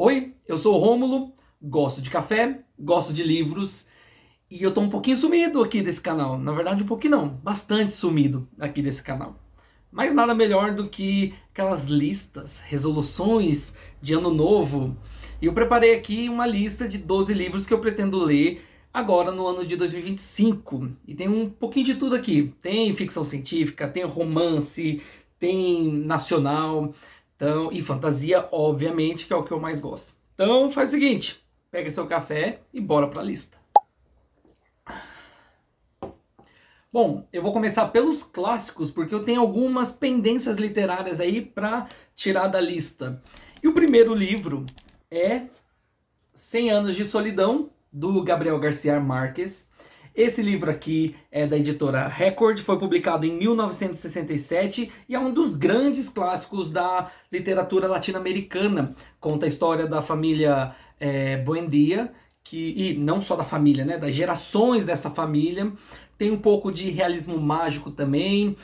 Oi, eu sou o Rômulo, gosto de café, gosto de livros e eu tô um pouquinho sumido aqui desse canal. Na verdade, um pouquinho não, bastante sumido aqui desse canal. Mas nada melhor do que aquelas listas, resoluções de ano novo. E eu preparei aqui uma lista de 12 livros que eu pretendo ler agora no ano de 2025. E tem um pouquinho de tudo aqui. Tem ficção científica, tem romance, tem nacional, então, e fantasia, obviamente, que é o que eu mais gosto. Então faz o seguinte, pega seu café e bora pra lista. Bom, eu vou começar pelos clássicos, porque eu tenho algumas pendências literárias aí para tirar da lista. E o primeiro livro é 100 Anos de Solidão, do Gabriel Garcia Marques. Esse livro aqui é da editora Record, foi publicado em 1967 e é um dos grandes clássicos da literatura latino-americana. Conta a história da família Buendia, e não só da família, né, das gerações dessa família. Tem um pouco de realismo mágico também,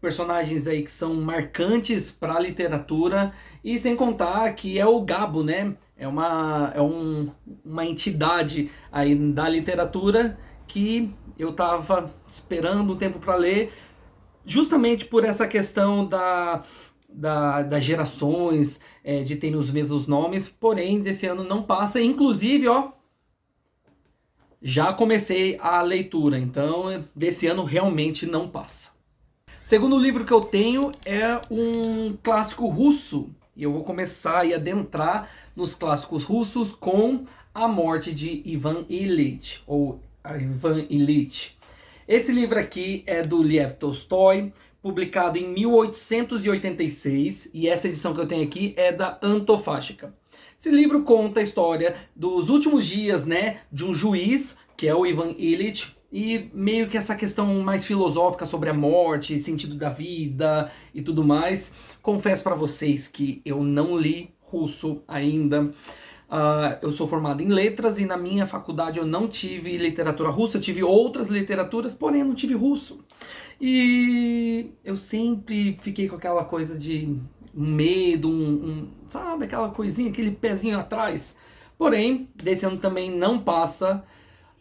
personagens aí que são marcantes para a literatura, e sem contar que é o Gabo, né? Uma entidade aí da literatura que eu estava esperando um tempo para ler, justamente por essa questão das gerações, de terem os mesmos nomes, porém desse ano não passa, inclusive, ó, já comecei a leitura, então desse ano realmente não passa. Segundo livro que eu tenho é um clássico russo, e eu vou começar a adentrar nos clássicos russos com A Morte de Ivan Ilitch, ou Ivan Ilitch. Esse livro aqui é do Lev Tolstói, publicado em 1886, e essa edição que eu tenho aqui é da Antofágica. Esse livro conta a história dos últimos dias, né, de um juiz, que é o Ivan Ilitch, e meio que essa questão mais filosófica sobre a morte, sentido da vida e tudo mais. Confesso para vocês que eu não li russo ainda. Eu sou formado em letras e na minha faculdade eu não tive literatura russa, eu tive outras literaturas, porém eu não tive russo. E eu sempre fiquei com aquela coisa de um medo, sabe, aquela coisinha, aquele pezinho atrás. Porém, desse ano também não passa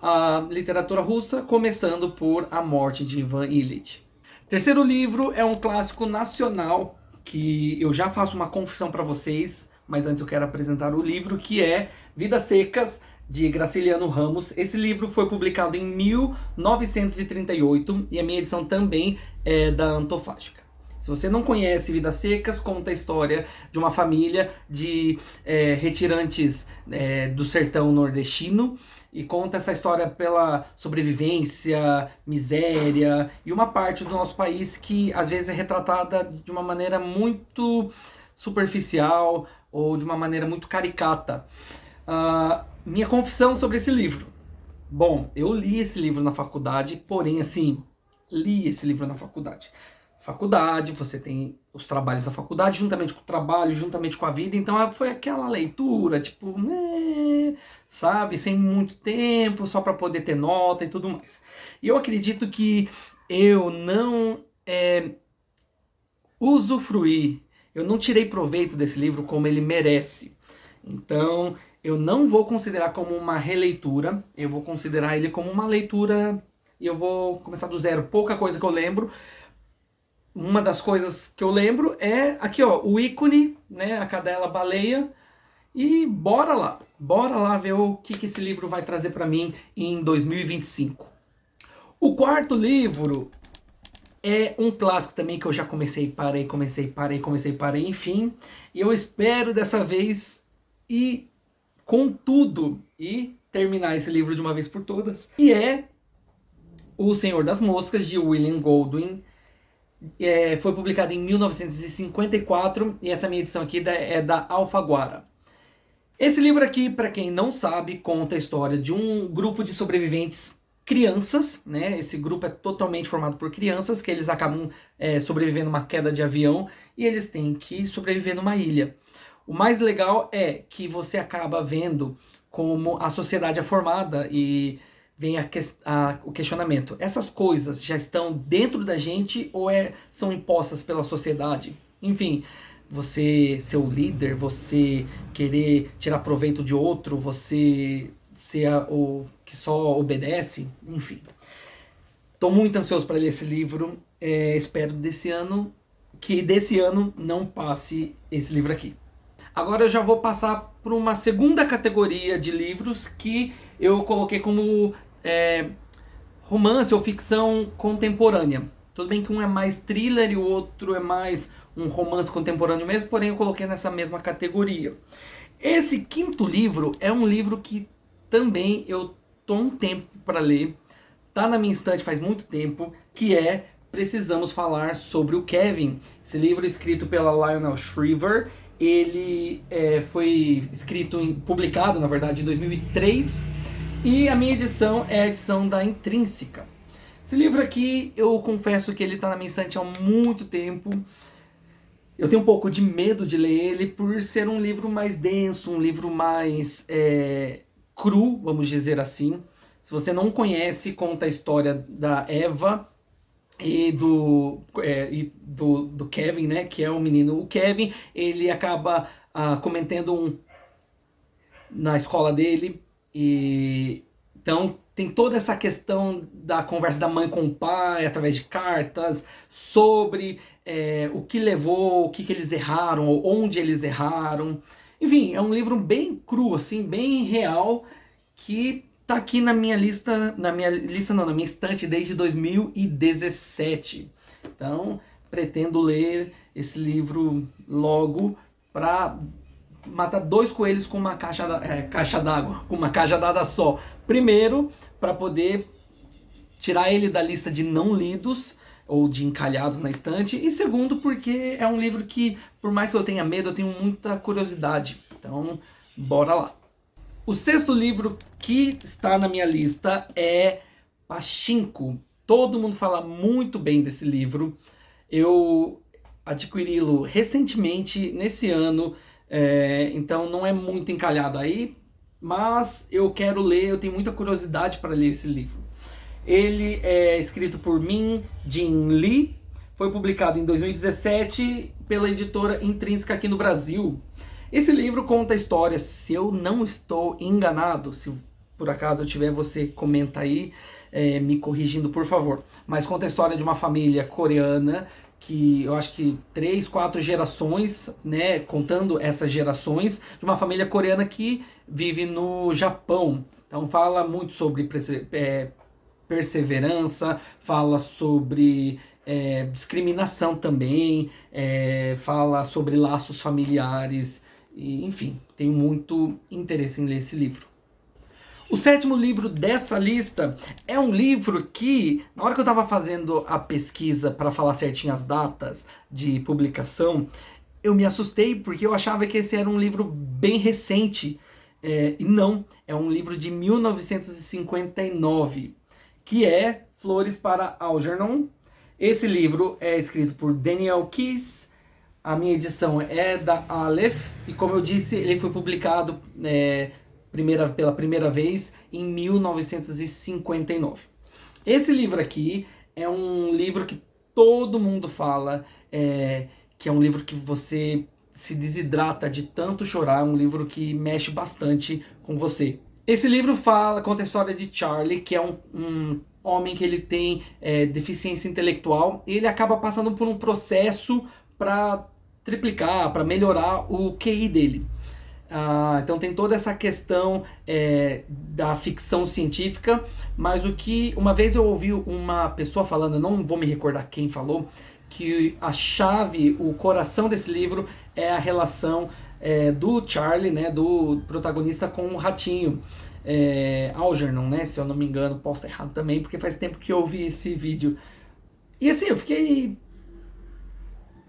a literatura russa, começando por A Morte de Ivan Ilitch. Terceiro livro é um clássico nacional, que eu já faço uma confissão para vocês, mas antes eu quero apresentar o livro, que é Vidas Secas, de Graciliano Ramos. Esse livro foi publicado em 1938 e a minha edição também é da Antofágica. Se você não conhece Vidas Secas, conta a história de uma família de retirantes do sertão nordestino, e conta essa história pela sobrevivência, miséria e uma parte do nosso país que às vezes é retratada de uma maneira muito superficial ou de uma maneira muito caricata. Minha confissão sobre esse livro. Bom, eu li esse livro na faculdade, porém assim, li esse livro na faculdade. Faculdade, você tem os trabalhos da faculdade, juntamente com o trabalho, juntamente com a vida, então foi aquela leitura, tipo, sabe, sem muito tempo, só para poder ter nota e tudo mais. E eu acredito que eu não usufruí, eu não tirei proveito desse livro como ele merece. Então, eu não vou considerar como uma releitura, eu vou considerar ele como uma leitura, e eu vou começar do zero, pouca coisa que eu lembro. Uma das coisas que eu lembro é aqui, ó, o ícone, né, a cadela baleia, e bora lá ver o que esse livro vai trazer para mim em 2025. O quarto livro é um clássico também que eu já comecei, parei, enfim, e eu espero dessa vez ir com tudo e terminar esse livro de uma vez por todas, que é O Senhor das Moscas, de William Golding. Foi publicado em 1954 e essa minha edição aqui é da Alfaguara. Esse livro aqui, para quem não sabe, conta a história de um grupo de sobreviventes crianças, né? Esse grupo é totalmente formado por crianças, que eles acabam sobrevivendo a uma queda de avião e eles têm que sobreviver numa ilha. O mais legal é que você acaba vendo como a sociedade é formada e vem o questionamento. Essas coisas já estão dentro da gente ou são impostas pela sociedade? Enfim, você ser o líder, você querer tirar proveito de outro, você ser o que só obedece, enfim. Estou muito ansioso para ler esse livro, espero que desse ano não passe esse livro aqui. Agora eu já vou passar para uma segunda categoria de livros que eu coloquei como romance ou ficção contemporânea. Tudo bem que um é mais thriller e o outro é mais um romance contemporâneo mesmo, porém eu coloquei nessa mesma categoria. Esse quinto livro é um livro que também eu tô um tempo para ler, tá na minha estante faz muito tempo, que é Precisamos Falar sobre o Kevin. Esse livro é escrito pela Lionel Shriver, ele foi publicado, na verdade, em 2003, e a minha edição é a edição da Intrínseca. Esse livro aqui, eu confesso que ele está na minha estante há muito tempo. Eu tenho um pouco de medo de ler ele por ser um livro mais denso, um livro mais cru, vamos dizer assim. Se você não conhece, conta a história da Eva e do Kevin, né, que é o menino. O Kevin, ele acaba cometendo na escola dele, e então tem toda essa questão da conversa da mãe com o pai, através de cartas, sobre o que levou, o que eles erraram, ou onde eles erraram. Enfim, é um livro bem cru, assim, bem real, que tá aqui na minha estante desde 2017. Então, pretendo ler esse livro logo para matar dois coelhos com uma caixa d'água, com uma cajadada só. Primeiro, para poder tirar ele da lista de não lidos ou de encalhados na estante, e segundo, porque é um livro que, por mais que eu tenha medo, eu tenho muita curiosidade. Então, bora lá. O sexto livro que está na minha lista é Pachinko. Todo mundo fala muito bem desse livro. Eu adquiri-lo recentemente, nesse ano, então não é muito encalhado aí, mas eu quero ler, eu tenho muita curiosidade para ler esse livro. Ele é escrito por Min Jin Lee, foi publicado em 2017 pela editora Intrínseca aqui no Brasil. Esse livro conta a história, se eu não estou enganado, se por acaso eu tiver, você comenta aí, me corrigindo por favor, mas conta a história de uma família coreana, que eu acho que 3, 4 gerações, né, contando essas gerações, de uma família coreana que vive no Japão. Então fala muito sobre perseverança, fala sobre discriminação também, fala sobre laços familiares, e, enfim, tenho muito interesse em ler esse livro. O sétimo livro dessa lista é um livro que, na hora que eu estava fazendo a pesquisa para falar certinho as datas de publicação, eu me assustei porque eu achava que esse era um livro bem recente, e não, é um livro de 1959, que é Flores para Algernon. Esse livro é escrito por Daniel Keyes. A minha edição é da Aleph, e como eu disse, ele foi publicado pela primeira vez em 1959. Esse livro aqui é um livro que todo mundo fala, que é um livro que você se desidrata de tanto chorar, um livro que mexe bastante com você. Esse livro conta a história de Charlie, que é um homem que ele tem deficiência intelectual, e ele acaba passando por um processo para triplicar, para melhorar o QI dele. Então tem toda essa questão da ficção científica, mas uma vez eu ouvi uma pessoa falando, eu não vou me recordar quem falou, que a chave, o coração desse livro é a relação do Charlie, né, do protagonista, com o ratinho. Algernon, né, se eu não me engano, posso estar errado também, porque faz tempo que eu ouvi esse vídeo. E assim, eu fiquei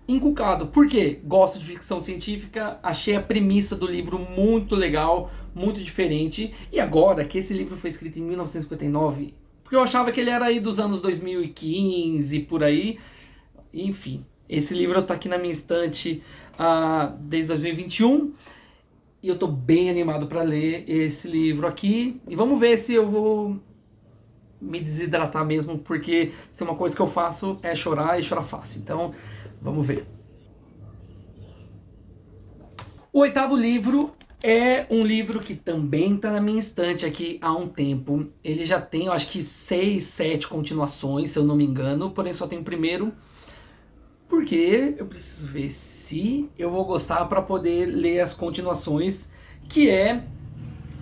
encucado. Por quê? Gosto de ficção científica, achei a premissa do livro muito legal, muito diferente. E agora que esse livro foi escrito em 1959, porque eu achava que ele era aí dos anos 2015, por aí. Enfim, esse livro está aqui na minha estante desde 2021. E eu tô bem animado para ler esse livro aqui. E vamos ver se eu vou me desidratar mesmo, porque se é uma coisa que eu faço é chorar, e chorar fácil. Então, vamos ver. O oitavo livro é um livro que também está na minha estante aqui há um tempo. Ele já tem, eu acho que 6, 7 continuações, se eu não me engano, porém só tem o primeiro, porque eu preciso ver se eu vou gostar para poder ler as continuações, que é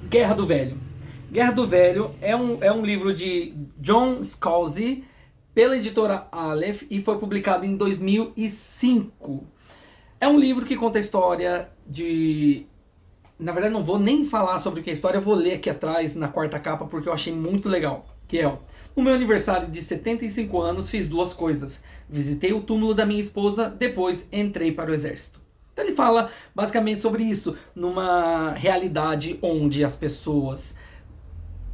Guerra do Velho. Guerra do Velho é um livro de John Scalzi, pela editora Aleph, e foi publicado em 2005. É um livro que conta a história de... Na verdade, não vou nem falar sobre o que é a história, eu vou ler aqui atrás, na quarta capa, porque eu achei muito legal. Que é, ó, no meu aniversário de 75 anos, fiz duas coisas. Visitei o túmulo da minha esposa, depois entrei para o exército. Então ele fala basicamente sobre isso, numa realidade onde as pessoas,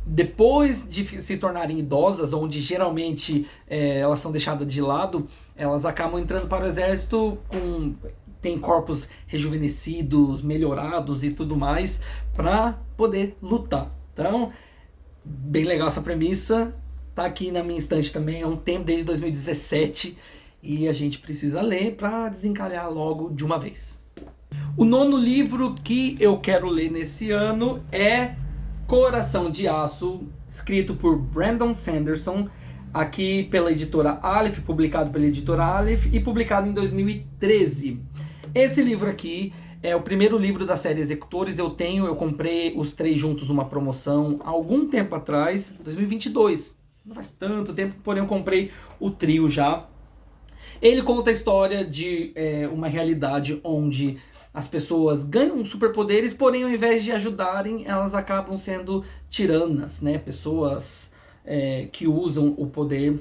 depois de se tornarem idosas, onde geralmente elas são deixadas de lado, elas acabam entrando para o exército com... tem corpos rejuvenescidos, melhorados e tudo mais, para poder lutar. Então, bem legal essa premissa. Tá aqui na minha estante também há um tempo, desde 2017, e a gente precisa ler para desencalhar logo de uma vez. O nono livro que eu quero ler nesse ano é Coração de Aço, escrito por Brandon Sanderson, aqui pela editora Aleph, publicado pela editora Aleph e publicado em 2013. Esse livro aqui é o primeiro livro da série Executores. Eu comprei os 3 juntos numa promoção há algum tempo atrás, 2022. Não faz tanto tempo, porém eu comprei o trio já. Ele conta a história de uma realidade onde as pessoas ganham superpoderes, porém ao invés de ajudarem, elas acabam sendo tiranas, né? Pessoas que usam o poder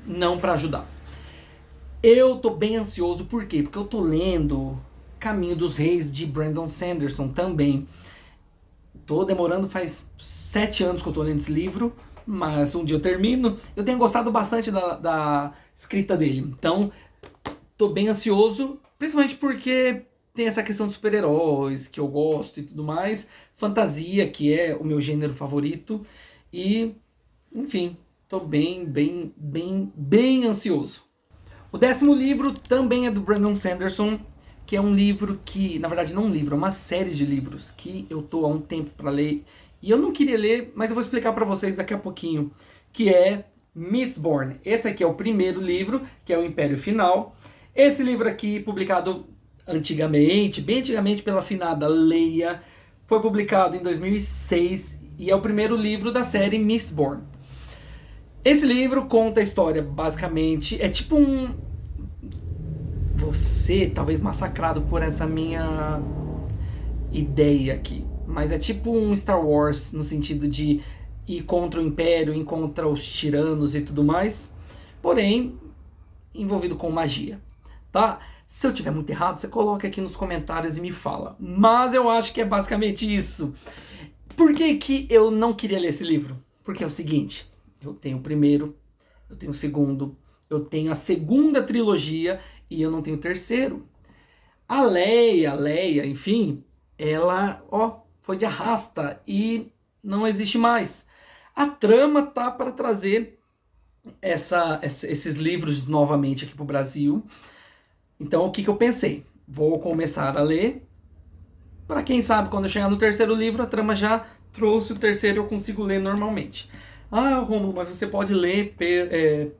não para ajudar. Eu tô bem ansioso, por quê? Porque eu tô lendo Caminho dos Reis de Brandon Sanderson também. Tô demorando, faz 7 anos que eu tô lendo esse livro, mas um dia eu termino. Eu tenho gostado bastante da escrita dele, então tô bem ansioso, principalmente porque tem essa questão de super-heróis que eu gosto e tudo mais, fantasia, que é o meu gênero favorito, e enfim, tô bem ansioso. O 10º livro também é do Brandon Sanderson, que é um livro que, na verdade não um livro, é uma série de livros que eu tô há um tempo para ler, e eu não queria ler, mas eu vou explicar para vocês daqui a pouquinho, que é Mistborn. Esse aqui é o primeiro livro, que é o Império Final. Esse livro aqui, publicado antigamente, bem antigamente, pela finada Leia, foi publicado em 2006 e é o primeiro livro da série Mistborn. Esse livro conta a história, basicamente, é tipo um... Você, talvez massacrado por essa minha ideia aqui, mas é tipo um Star Wars, no sentido de ir contra o Império, ir contra os tiranos e tudo mais, porém, envolvido com magia, tá? Se eu tiver muito errado, você coloca aqui nos comentários e me fala. Mas eu acho que é basicamente isso. Por que que eu não queria ler esse livro? Porque é o seguinte, eu tenho o primeiro, eu tenho o segundo, eu tenho a segunda trilogia e eu não tenho o terceiro. A Leia, enfim, ela, ó, foi de arrasta e não existe mais. A trama tá para trazer esses livros novamente aqui pro Brasil. Então o que eu pensei? Vou começar a ler, para quem sabe quando eu chegar no terceiro livro a trama já trouxe o terceiro e eu consigo ler normalmente. Ah, Romulo, mas você pode ler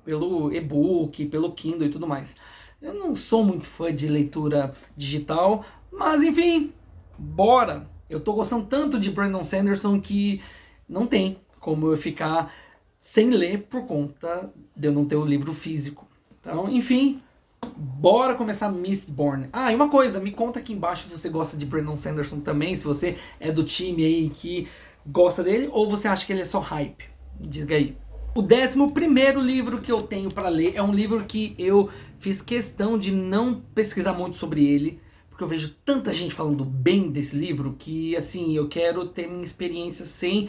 pelo e-book, pelo Kindle e tudo mais. Eu não sou muito fã de leitura digital, mas enfim, bora! Eu tô gostando tanto de Brandon Sanderson que não tem como eu ficar sem ler por conta de eu não ter o livro físico. Então, enfim, bora começar Mistborn. Ah, e uma coisa, me conta aqui embaixo se você gosta de Brandon Sanderson também, se você é do time aí que gosta dele, ou você acha que ele é só hype. Diga aí. O 11º livro que eu tenho para ler é um livro que eu fiz questão de não pesquisar muito sobre ele, porque eu vejo tanta gente falando bem desse livro que, assim, eu quero ter minha experiência sem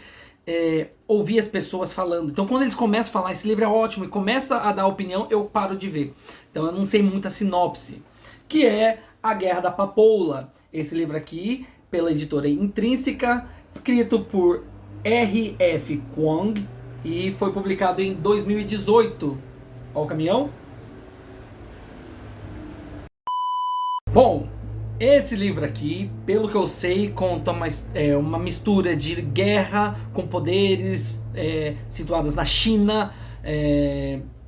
ouvir as pessoas falando. Então quando eles começam a falar, esse livro é ótimo, e começa a dar opinião, eu paro de ver. Então eu não sei muito a sinopse, que é A Guerra da Papoula. Esse livro aqui, pela editora Intrínseca, escrito por R.F. Kuang, e foi publicado em 2018. Ó o caminhão. Bom, Esse livro aqui, pelo que eu sei, conta uma mistura de guerra com poderes situadas na China,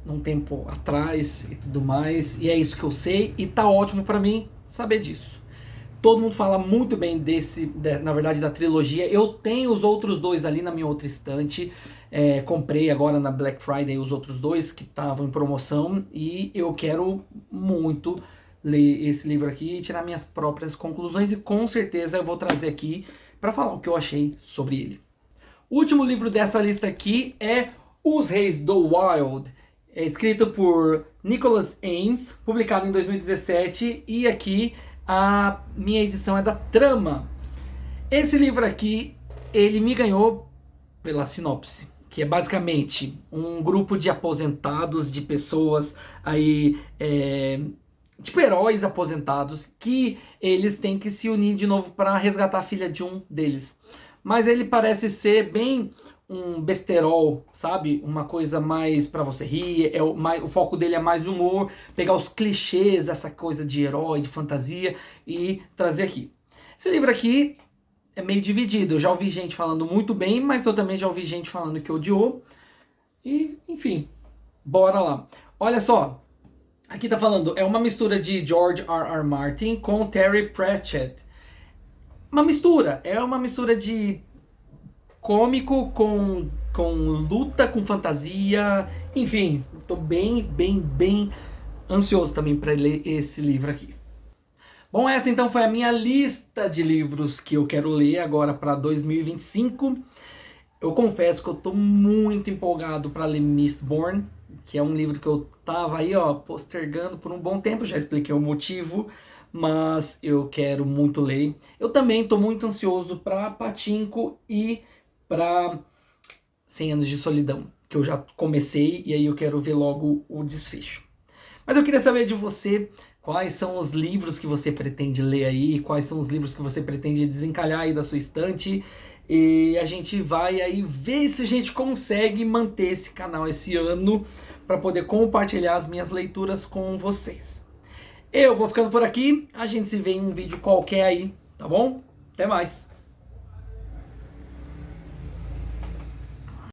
num tempo atrás e tudo mais. E é isso que eu sei e tá ótimo pra mim saber disso. Todo mundo fala muito bem na verdade, da trilogia. Eu tenho os outros dois ali na minha outra estante. Comprei agora na Black Friday os outros dois que estavam em promoção. E eu quero muito ler esse livro aqui e tirar minhas próprias conclusões. E com certeza eu vou trazer aqui para falar o que eu achei sobre ele. O último livro dessa lista aqui é Os Reis do Wild. É escrito por Nicholas Eames, publicado em 2017. E aqui a minha edição é da Trama. Esse livro aqui, ele me ganhou pela sinopse, que é basicamente um grupo de aposentados, de pessoas aí, tipo heróis aposentados, que eles têm que se unir de novo para resgatar a filha de um deles. Mas ele parece ser bem um besterol, sabe? Uma coisa mais pra você rir, o foco dele é mais humor, pegar os clichês dessa coisa de herói, de fantasia e trazer aqui. Esse livro aqui é meio dividido, eu já ouvi gente falando muito bem, mas eu também já ouvi gente falando que odiou. E, enfim, bora lá. Olha só, aqui tá falando, é uma mistura de George R.R. Martin com Terry Pratchett. É uma mistura de cômico com luta, com fantasia, enfim, tô bem ansioso também para ler esse livro aqui. Bom, essa então foi a minha lista de livros que eu quero ler agora para 2025. Eu confesso que eu tô muito empolgado para ler Mistborn, que é um livro que eu tava aí, postergando por um bom tempo, já expliquei o motivo, mas eu quero muito ler. Eu também tô muito ansioso para Pachinko e para 100 Anos de Solidão, que eu já comecei e aí eu quero ver logo o desfecho. Mas eu queria saber de você quais são os livros que você pretende ler aí, quais são os livros que você pretende desencalhar aí da sua estante, e a gente vai aí ver se a gente consegue manter esse canal esse ano para poder compartilhar as minhas leituras com vocês. Eu vou ficando por aqui, a gente se vê em um vídeo qualquer aí, tá bom? Até mais!